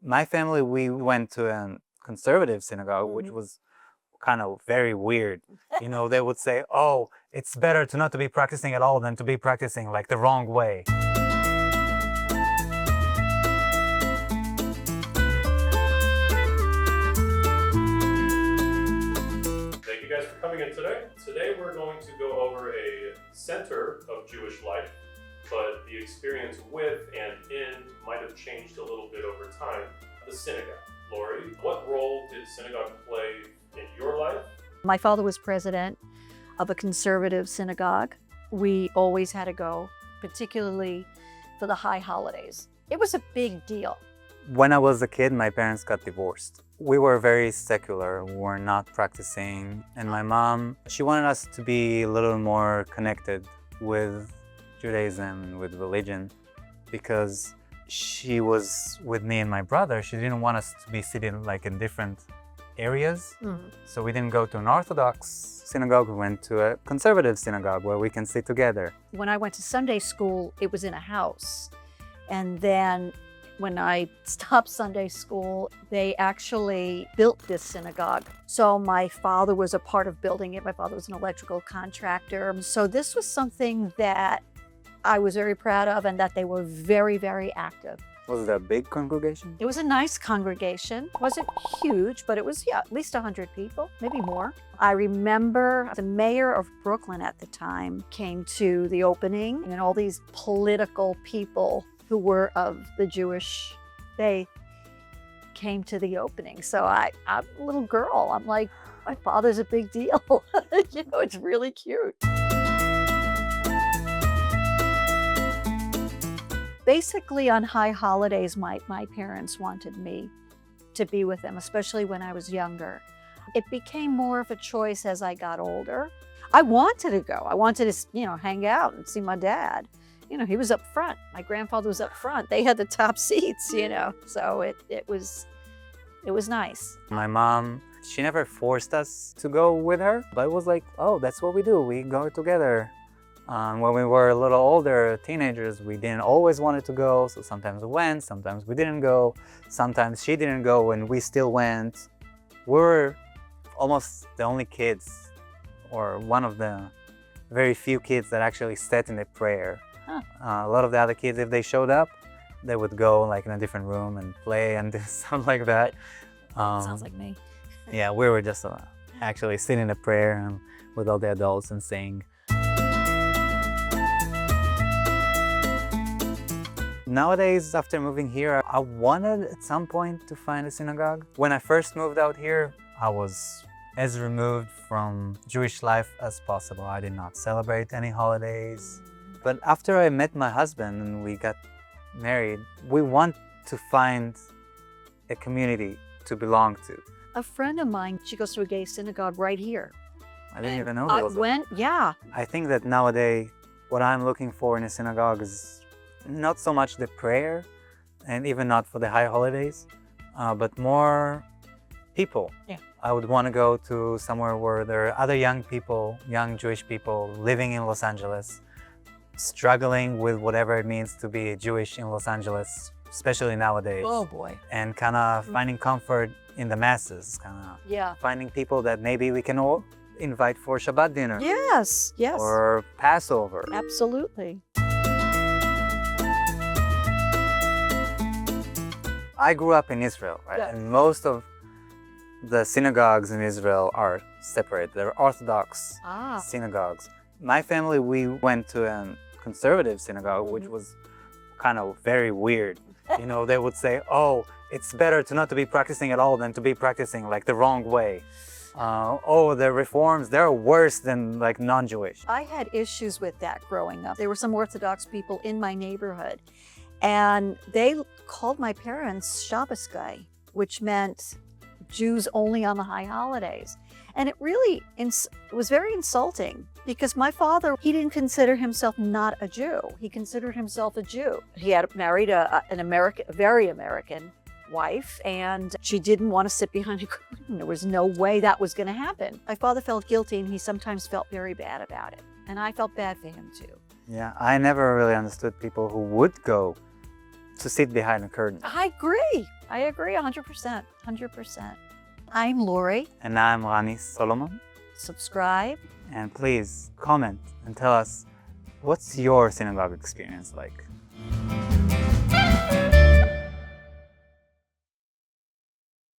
My family, we went to a conservative synagogue, which was kind of very weird. You know, they would say, oh, it's better to not to be practicing at all than to be practicing like the wrong way. Thank you guys for coming in today. Today we're going to go over a center of Jewish life, but the experience with and in might have changed a little bit over time. The synagogue. Lauri, what role did synagogue play in your life? My father was president of a conservative synagogue. We always had to go, particularly for the high holidays. It was a big deal. When I was a kid, my parents got divorced. We were very secular, we were not practicing. And my mom, she wanted us to be a little more connected with Judaism and with religion because she was with me and my brother. She didn't want us to be sitting like in different areas. So we didn't go to an Orthodox synagogue, we went to a conservative synagogue where we can sit together. When I went to Sunday school, it was in a house. And then when I stopped Sunday school, they actually built this synagogue. So my father was a part of building it. My father was an electrical contractor. So this was something that I was very proud of and that they were very, very active. Was it a big congregation? It was a nice congregation. It wasn't huge, but it was, at least 100 people, maybe more. I remember the mayor of Brooklyn at the time came to the opening, and all these political people who were of the Jewish faith came to the opening. So I'm a little girl. I'm like, my father's a big deal. It's really cute. Basically, on high holidays, my parents wanted me to be with them, especially when I was younger. It became more of a choice as I got older. I wanted to go. I wanted to, hang out and see my dad. He was up front. My grandfather was up front. They had the top seats, so it was nice. My mom, she never forced us to go with her, but it was like, oh, that's what we do. We go together. When we were a little older, teenagers, we didn't always want to go, so sometimes we went, sometimes we didn't go, sometimes she didn't go and we still went. We were almost the only kids, or one of the very few kids that actually sat in the prayer. A lot of the other kids, if they showed up, they would go like in a different room and play and do something like that. Sounds like me. Yeah, we were just actually sitting in the prayer with all the adults and sing. Nowadays, after moving here, I wanted at some point to find a synagogue. When I first moved out here, I was as removed from Jewish life as possible. I did not celebrate any holidays. But after I met my husband and we got married, we want to find a community to belong to. A friend of mine, she goes to a gay synagogue right here. I didn't even know there was I think that nowadays, what I'm looking for in a synagogue is not so much the prayer, and even not for the high holidays, but more people. Yeah. I would want to go to somewhere where there are other young people, young Jewish people living in Los Angeles, struggling with whatever it means to be Jewish in Los Angeles, especially nowadays. Oh boy. And kind of finding comfort in the masses, finding people that maybe we can all invite for Shabbat dinner. Yes. Or Passover. Absolutely. I grew up in Israel, right? Yeah. And most of the synagogues in Israel are separate. They're Orthodox synagogues. My family, we went to a conservative synagogue, which was kind of very weird. They would say, oh, it's better to not to be practicing at all than to be practicing like the wrong way. The reforms, they're worse than like non-Jewish. I had issues with that growing up. There were some Orthodox people in my neighborhood, and they called my parents Shabbos guy, which meant Jews only on the high holidays. And it really was very insulting because my father, he didn't consider himself not a Jew. He considered himself a Jew. He had married a very American wife, and she didn't want to sit behind a curtain. There was no way that was going to happen. My father felt guilty, and he sometimes felt very bad about it. And I felt bad for him too. Yeah, I never really understood people who would go to sit behind a curtain. I agree. I agree 100%. 100%. I'm Lauri. And I'm Rani Solomon. Subscribe. And please comment and tell us, what's your synagogue experience like?